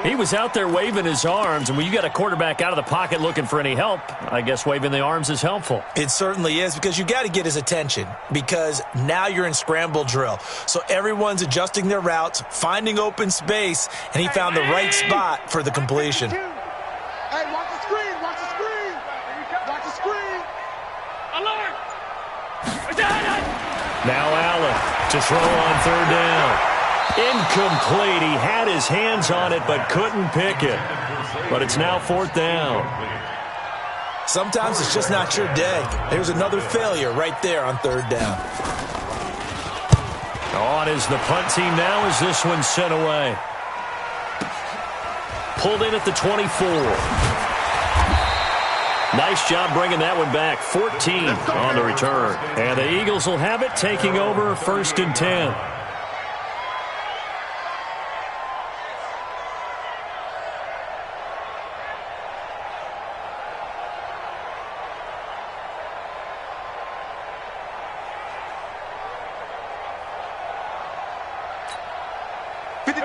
[SPEAKER 1] He was out there waving his arms, and when you got a quarterback out of the pocket looking for any help, I guess waving the arms is helpful.
[SPEAKER 2] It certainly is because you got to get his attention because now you're in scramble drill. So everyone's adjusting their routes, finding open space, and he found the right spot for the completion.
[SPEAKER 4] Hey, watch the screen, watch the screen. Watch the screen. Alert!
[SPEAKER 1] Now Allen to throw on 3rd down. Incomplete. He had his hands on it but couldn't pick it. But it's now 4th down.
[SPEAKER 2] Sometimes it's just not your day. There's another failure right there on 3rd down.
[SPEAKER 1] On is the punt team now as this one's sent away. Pulled in at the 24. Nice job bringing that one back. 14 on the return. And the Eagles will have it, taking over 1st and 10.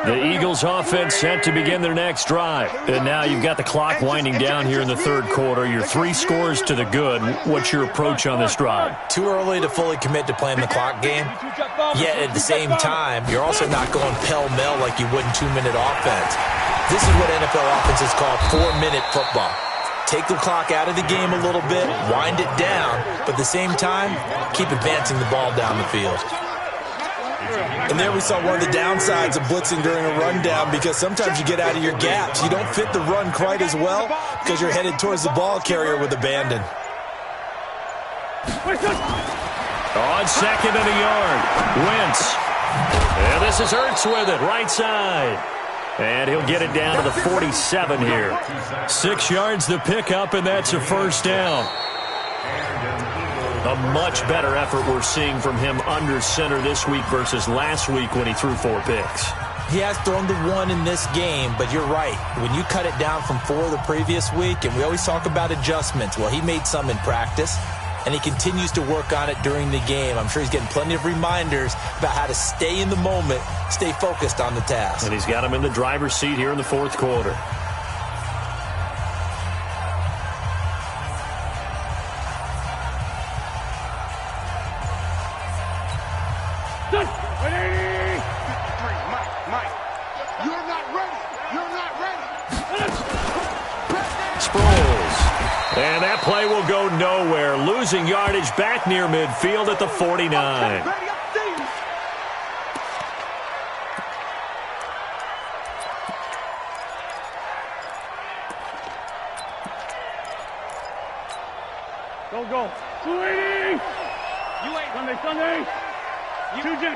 [SPEAKER 1] The Eagles offense set to begin their next drive. And now you've got the clock winding down here in the 3rd quarter. You're 3 scores to the good. What's your approach on this drive?
[SPEAKER 2] Too early to fully commit to playing the clock game. Yet at the same time, you're also not going pell-mell like you would in 2-minute offense. This is what NFL offenses call 4-minute football. Take the clock out of the game a little bit, wind it down, but at the same time, keep advancing the ball down the field. And there we saw one of the downsides of blitzing during a rundown because sometimes you get out of your gaps. You don't fit the run quite as well because you're headed towards the ball carrier with abandon.
[SPEAKER 1] On 2nd and a yard, Wentz. And this is Ertz with it, right side. And he'll get it down to the 47 here. 6 yards the pickup, and that's a 1st down. A much better effort we're seeing from him under center this week versus last week when he threw 4 picks.
[SPEAKER 2] He has thrown the 1 in this game, but you're right. When you cut it down from 4 the previous week, and we always talk about adjustments, well, he made some in practice, and he continues to work on it during the game. I'm sure he's getting plenty of reminders about how to stay in the moment, stay focused on the task.
[SPEAKER 1] And he's got him in the driver's seat here in the 4th quarter. And that play will go nowhere. Losing yardage back near midfield at the 49.
[SPEAKER 4] Go. 280. You ain't Sunday.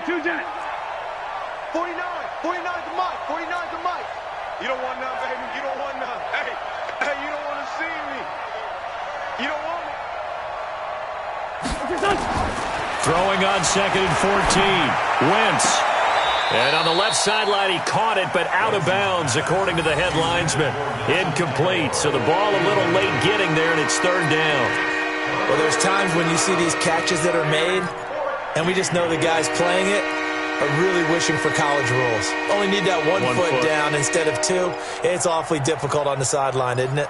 [SPEAKER 4] Two jet. 49 to Mike. 49 to Mike. You don't want none, baby. You don't want none. Hey, you don't want to see me. You don't want me.
[SPEAKER 1] Throwing on 2nd and 14. Wentz. And on the left sideline, he caught it, but out of bounds, according to the head linesman. Incomplete. So the ball a little late getting there, and it's 3rd down.
[SPEAKER 2] Well, there's times when you see these catches that are made, and we just know the guys playing it are really wishing for college rules. Only need that one foot down instead of 2. It's awfully difficult on the sideline, isn't it?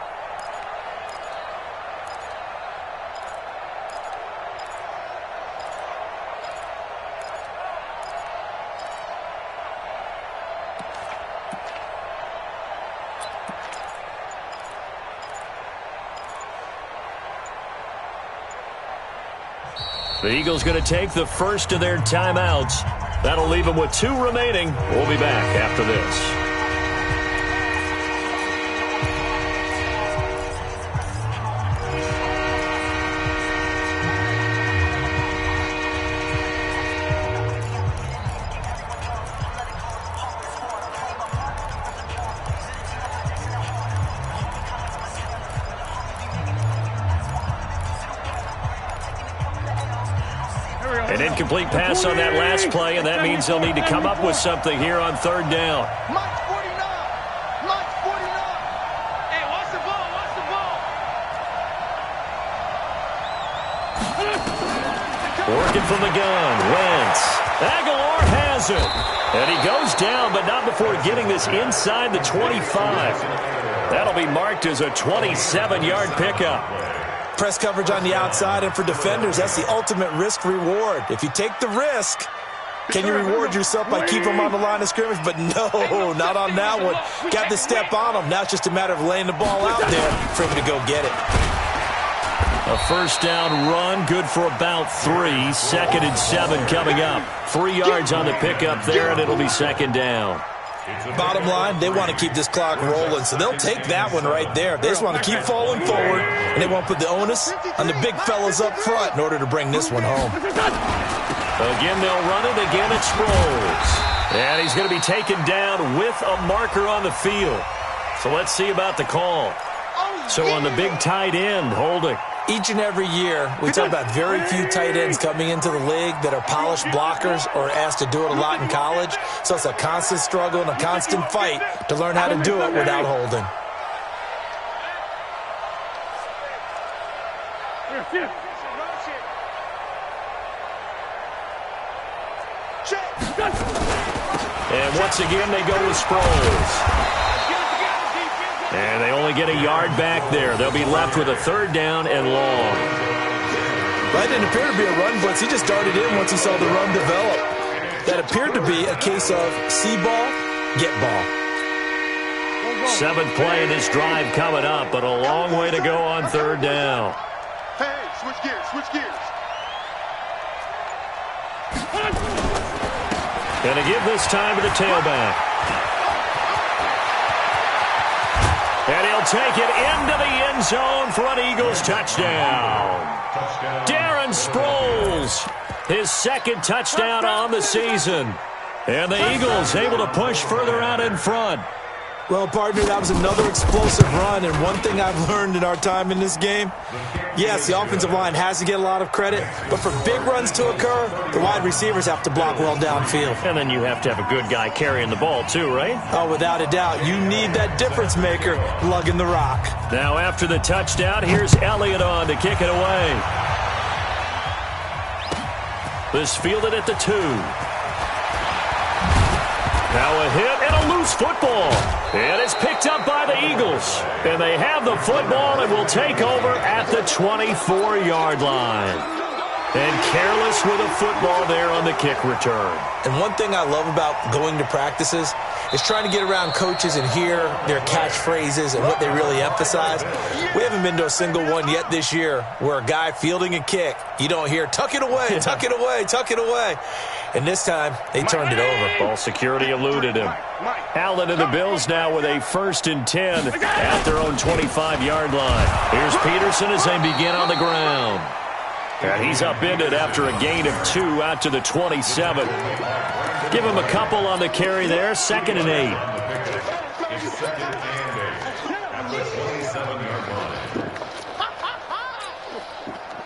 [SPEAKER 1] The Eagles going to take the first of their timeouts. That'll leave them with 2 remaining. We'll be back after this. An incomplete pass on that last play, and that means they'll need to come up with something here on third down.
[SPEAKER 4] Mike's 49. Mike's 49. Hey, watch the ball. Watch the ball.
[SPEAKER 1] Working from the gun. Wentz. Aguilar has it. And he goes down, but not before getting this inside the 25. That'll be marked as a 27-yard pickup.
[SPEAKER 2] Press coverage on the outside, and for defenders, that's the ultimate risk-reward. If you take the risk, can you reward yourself by keeping them on the line of scrimmage? But no, not on that one. Got to step on them. Now it's just a matter of laying the ball out there for him to go get it.
[SPEAKER 1] A first down run, good for about 3. 2nd and 7 coming up. 3 yards on the pickup there, and it'll be second down.
[SPEAKER 2] Bottom line, they want to keep this clock rolling, so they'll take that one right there. They just want to keep falling forward, and they won't put the onus on the big fellas up front in order to bring this one home.
[SPEAKER 1] Again, they'll run it. Again, it's Sproles. And he's going to be taken down with a marker on the field. So let's see about the call. So on the big tight end, holding.
[SPEAKER 2] Each and every year, we talk about very few tight ends coming into the league that are polished blockers or asked to do it a lot in college. So it's a constant struggle and a constant fight to learn how to do it without holding.
[SPEAKER 1] And once again, they go with Sproles. And they only get a yard back there. They'll be left with a third down and long.
[SPEAKER 2] That didn't appear to be a run blitz. He just darted in once he saw the run develop. That appeared to be a case of see ball, get ball.
[SPEAKER 1] 7th play in this drive coming up, but a long way to go on third down.
[SPEAKER 4] Hey, switch gears, switch gears.
[SPEAKER 1] Going to give this time to the tailback. And he'll take it into the end zone for an Eagles touchdown. Darren Sproles, his 2nd touchdown on the season. And the Eagles able to push further out in front.
[SPEAKER 2] Well, partner, that was another explosive run, and one thing I've learned in our time in this game, yes, the offensive line has to get a lot of credit, but for big runs to occur, the wide receivers have to block well downfield.
[SPEAKER 1] And then you have to have a good guy carrying the ball too, right?
[SPEAKER 2] Oh, without a doubt. You need that difference maker lugging the rock.
[SPEAKER 1] Now after the touchdown, here's Elliott on to kick it away. This fielded at the 2. Now a hit and a loose football. And it's picked up by the Eagles. And they have the football and will take over at the 24-yard line. And careless with a football there on the kick return.
[SPEAKER 2] And one thing I love about going to practices is trying to get around coaches and hear their catchphrases and what they really emphasize. We haven't been to a single one yet this year where a guy fielding a kick, you don't hear, tuck it away, tuck it away, tuck it away. And this time, they turned it over.
[SPEAKER 1] Ball security eluded him. Allen and the Bills now with a 1st and 10 at their own 25-yard line. Here's Peterson as they begin on the ground. And he's upended after a gain of 2 out to the 27. Give him a couple on the carry there. 2nd and 8.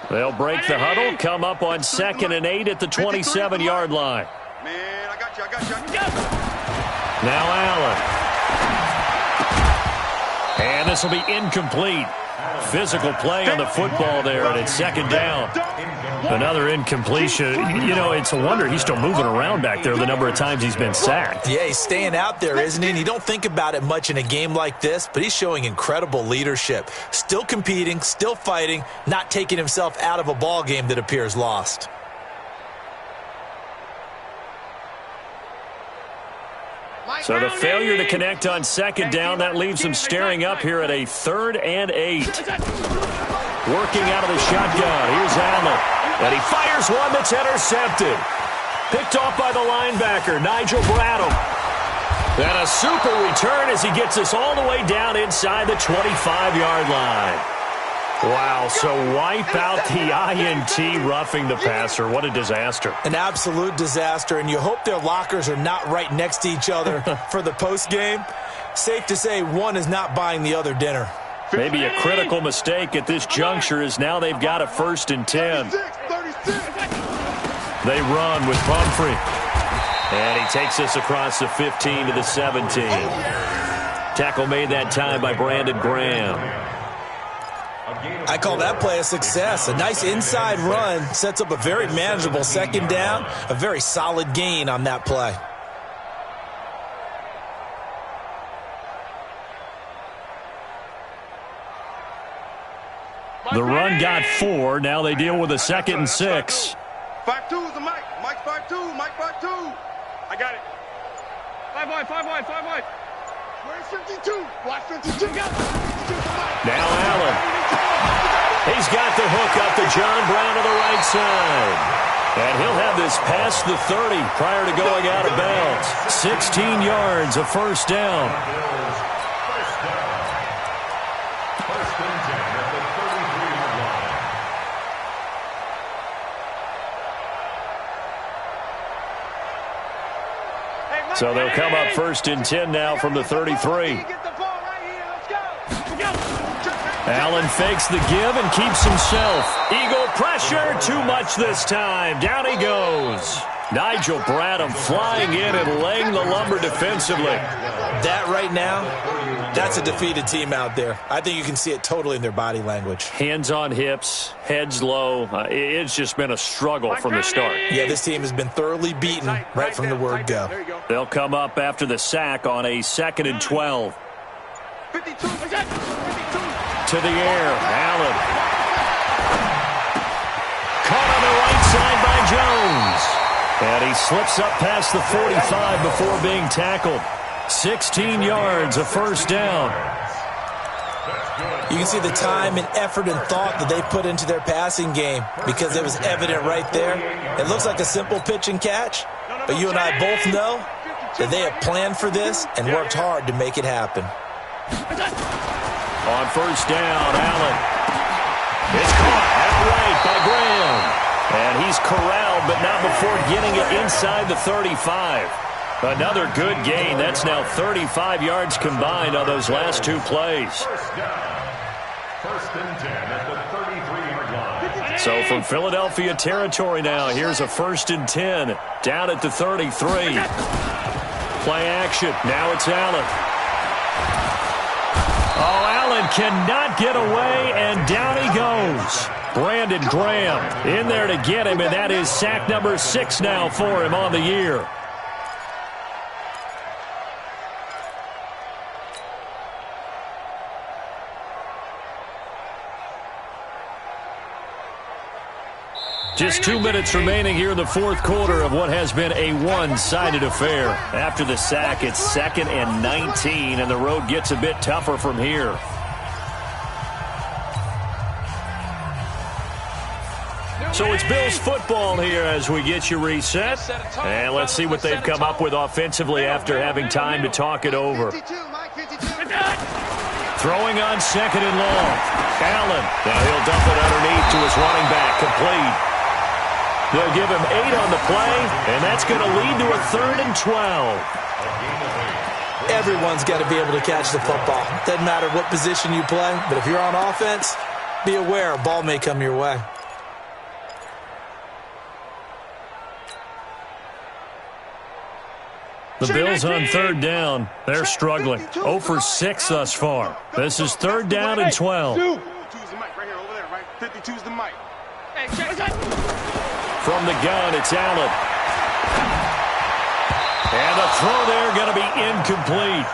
[SPEAKER 1] They'll break the huddle, come up on 2nd and 8 at the 27-yard line.
[SPEAKER 4] Man, I got you, I got you, I got you.
[SPEAKER 1] Now Allen. And this will be incomplete. Physical play on the football there, and it's 2nd down. Another incompletion. You know, it's a wonder he's still moving around back there the number of times he's been sacked.
[SPEAKER 2] Yeah, he's staying out there, isn't he? And you don't think about it much in a game like this, but he's showing incredible leadership. Still competing, still fighting, not taking himself out of a ball game that appears lost.
[SPEAKER 1] So the failure to connect on 2nd down, that leaves them staring up here at a 3rd and 8. Working out of the shotgun. Here's Allen. And he fires one that's intercepted. Picked off by the linebacker, Nigel Bradham. And a super return as he gets us all the way down inside the 25-yard line. Wow, so wipe out the INT roughing the passer. What a disaster.
[SPEAKER 2] An absolute disaster, and you hope their lockers are not right next to each other for the postgame. Safe to say one is not buying the other dinner.
[SPEAKER 1] Maybe a critical mistake at this juncture is now they've got a 1st and 10. They run with Pumphrey. And he takes us across the 15 to the 17. Tackle made that time by Brandon Graham.
[SPEAKER 2] I call that play a success. A nice inside run sets up a very manageable second down. A very solid gain on that play.
[SPEAKER 1] The run got 4. Now they deal with a 2nd and 6.
[SPEAKER 4] 5-2 is the Mike. Mike 5-2. Mike 5-2. I got it. 5 wide, 5 wide, 5 wide. Where's 52? Watch 52.
[SPEAKER 1] Now Allen. He's got the hook up to John Brown to the right side. And he'll have this past the 30 prior to going out of bounds. 16 yards, a first down. So they'll come up 1st and 10 now from the 33. Allen fakes the give and keeps himself. Eagle pressure, too much this time. Down he goes. Nigel Bradham flying in and laying the lumber defensively.
[SPEAKER 2] That right now, that's a defeated team out there. I think you can see it totally in their body language.
[SPEAKER 1] Hands on hips, heads low. It's just been a struggle from the start.
[SPEAKER 2] Yeah, this team has been thoroughly beaten right from the word go.
[SPEAKER 1] They'll come up after the sack on a 2nd and 12.
[SPEAKER 4] 52.
[SPEAKER 1] To the air, Allen. Caught on the right side by Jones. And he slips up past the 45 before being tackled. 16 yards, a first down.
[SPEAKER 2] You can see the time and effort and thought that they put into their passing game because it was evident right there. It looks like a simple pitch and catch, but you and I both know that they have planned for this and worked hard to make it happen.
[SPEAKER 1] On first down, Allen. It's caught outright by Graham. And he's corralled, but not before getting it inside the 35. Another good gain. That's now 35 yards combined on those last 2 plays.
[SPEAKER 3] First down. 1st and 10 at the 33-yard line.
[SPEAKER 1] So from Philadelphia territory now, here's a 1st and 10 down at the 33. Play action. Now it's Allen. Oh, Allen cannot get away, and down he goes. Brandon Graham in there to get him, and that is sack number 6 now for him on the year. Just 2 minutes remaining here in the 4th quarter of what has been a one-sided affair. After the sack, it's 2nd and 19, and the road gets a bit tougher from here. So it's Bills football here as we get you reset. And let's see what they've come up with offensively after having time to talk it over. Throwing on 2nd and long. Allen. Now he'll dump it underneath to his running back. Complete. They'll give him 8 on the play, and that's going to lead to a 3rd and 12.
[SPEAKER 2] Everyone's got to be able to catch the football. Doesn't matter what position you play, but if you're on offense, be aware a ball may come your way.
[SPEAKER 1] The Bills on 3rd down. They're struggling. 0 for 6 thus far. This is 3rd down and 12.
[SPEAKER 4] 52's the mic right here, over there, right? 52's the mic.
[SPEAKER 1] From the gun, it's Allen. And the throw there going to be incomplete.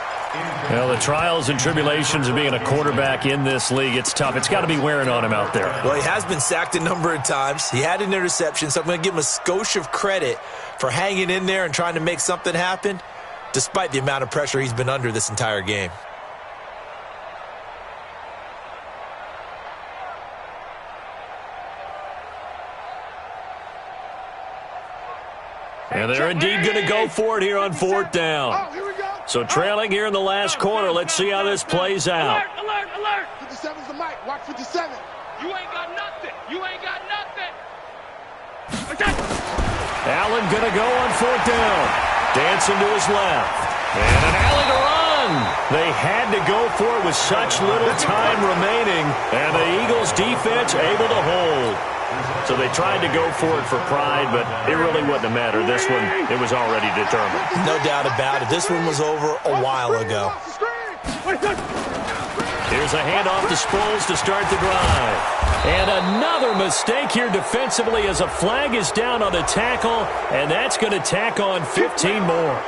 [SPEAKER 1] Well, the trials and tribulations of being a quarterback in this league, it's tough. It's got to be wearing on him out there.
[SPEAKER 2] Well, he has been sacked a number of times. He had an interception, so I'm going to give him a skosh of credit for hanging in there and trying to make something happen, despite the amount of pressure he's been under this entire game.
[SPEAKER 1] And they're indeed going to go for it here on 4th down. So trailing here in the last quarter. Let's see how this plays out.
[SPEAKER 4] Alert, alert, alert. 57's the mic. Watch 57. You ain't got nothing. You ain't got nothing.
[SPEAKER 1] Allen going to go on 4th down. Dancing to his left. And an alley to run. They had to go for it with such little time remaining, and the Eagles' defense able to hold. So they tried to go for it for pride, but it really wouldn't have mattered. This one, it was already determined.
[SPEAKER 2] No doubt about it. This one was over a while ago.
[SPEAKER 1] Here's a handoff to Sproles to start the drive. And another mistake here defensively as a flag is down on the tackle, and that's going to tack on 15 more.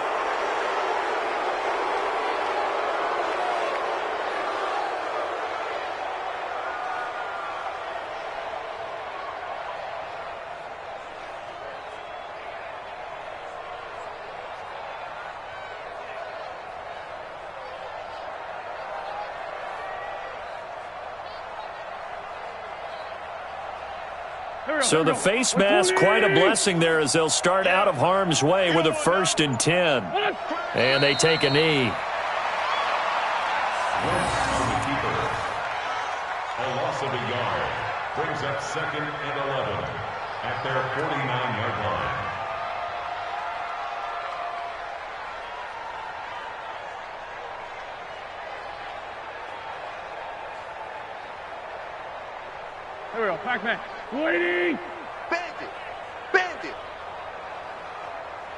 [SPEAKER 1] So the face mask, quite a blessing there as they'll start out of harm's way with a 1st and 10. And they take a knee.
[SPEAKER 3] A loss of a yard brings up 2nd and 11 at their 49-yard line.
[SPEAKER 4] Here we go, Pac-Man. Waiting!
[SPEAKER 5] Bandit! Bandit!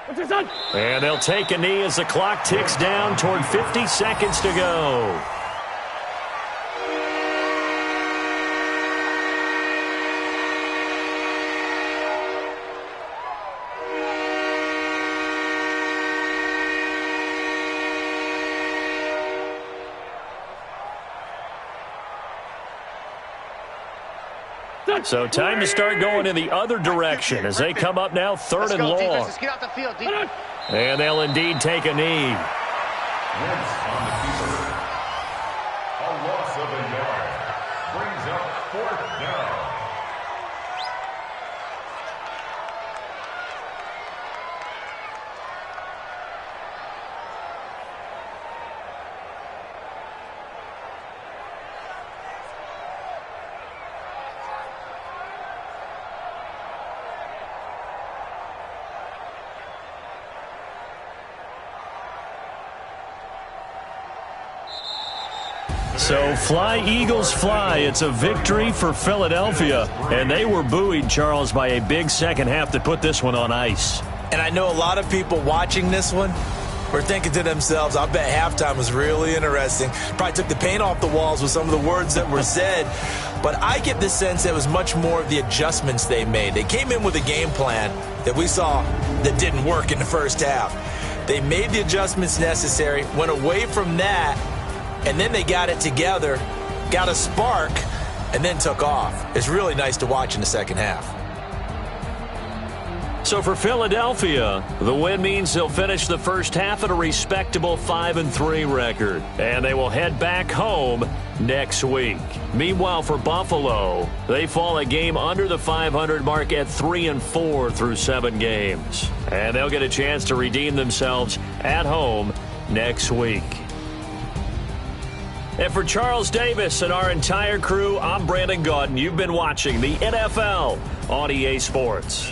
[SPEAKER 4] What's this on?
[SPEAKER 1] And they'll take a knee as the clock ticks down toward 50 seconds to go. So time to start going in the other direction as they come up now 3rd and long.
[SPEAKER 5] Let's get out the field, defense.
[SPEAKER 1] And they'll indeed take a knee.
[SPEAKER 3] Once on the keeper. A loss of a yard brings up 4th down.
[SPEAKER 1] So fly, Eagles, fly. It's a victory for Philadelphia. And they were buoyed, Charles, by a big second half to put this one on ice.
[SPEAKER 2] And I know a lot of people watching this one were thinking to themselves, I bet halftime was really interesting. Probably took the paint off the walls with some of the words that were said. But I get the sense that it was much more of the adjustments they made. They came in with a game plan that we saw that didn't work in the first half. They made the adjustments necessary, went away from that, and then they got it together, got a spark, and then took off. It's really nice to watch in the second half.
[SPEAKER 1] So for Philadelphia, the win means they'll finish the first half at a respectable 5-3 record. And they will head back home next week. Meanwhile, for Buffalo, they fall a game under the 500 mark at 3-4 through 7 games. And they'll get a chance to redeem themselves at home next week. And for Charles Davis and our entire crew, I'm Brandon Gaudin. You've been watching the NFL on EA Sports.